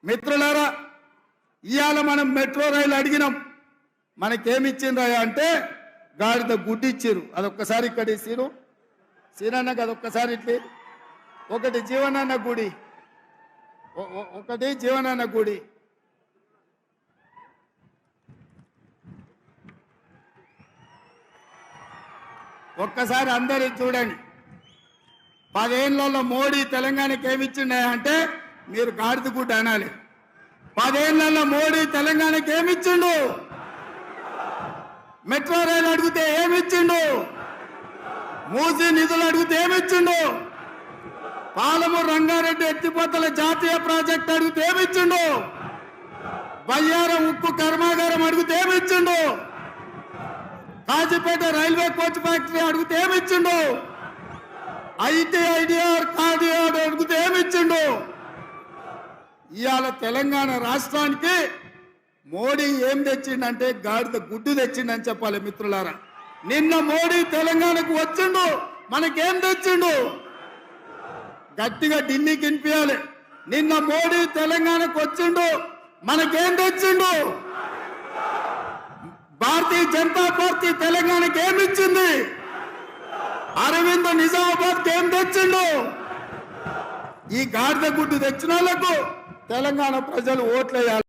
మిత్రులారా, ఇవాళ మనం మెట్రో రైలు అడిగినాం, మనకేమిచ్చిండ్రా అంటే గాడిద గుడ్డి ఇచ్చిరు. అదొక్కసారి ఇక్కడ ఇచ్చిరు సీనన్నకు, అదొక్కసారి ఇట్లి ఒకటి జీవనాన్న గుడి, ఒకటి జీవనాన్న గుడి. ఒక్కసారి అందరూ చూడండి. 10 ఏళ్లలో మోడీ తెలంగాణకి ఏమిచ్చిండే అంటే మీరు గాడిద గుడ్డ అనాలి. 10 ఏళ్లలో మోడీ తెలంగాణకి ఏమిచ్చిండు? మెట్రో రైలు అడిగితే ఏమిచ్చిండు? మూసీ నిధులు అడిగితే ఏమిచ్చిండు? పాలమూరు రంగారెడ్డి ఎత్తిపోతల జాతీయ ప్రాజెక్ట్ అడిగితే ఏమిచ్చిండు? బయ్యారం ఉక్కు కర్మాగారం అడిగితే ఏమిచ్చిండు? కాజీపేట రైల్వే కోచ్ ఫ్యాక్టరీ అడిగితే ఏమిచ్చిండు? ఐటీఐడిఆర్ కార్డియార్ అడిగితే ఏమిచ్చిండు? ఇవాళ తెలంగాణ రాష్ట్రానికి మోడీ ఏం తెచ్చిండంటే గాడిద గుడ్డు తెచ్చిండని చెప్పాలి మిత్రులారా. నిన్న మోడీ తెలంగాణకు వచ్చిండు, మనకేం తెచ్చిండు? గట్టిగా ఢిల్లీకి వినిపించాలి. నిన్న మోడీ తెలంగాణకు వచ్చిండు, మనకేం తెచ్చిండు? భారతీయ జనతా పార్టీ తెలంగాణకి ఏమిచ్చింది? అరవింద్ నిజామాబాద్ ఏం తెచ్చిండు? ఈ గాడిద గుడ్డు తెచ్చిన వాళ్ళకు తెలంగాణ ప్రజలు ఓట్లేయాలి.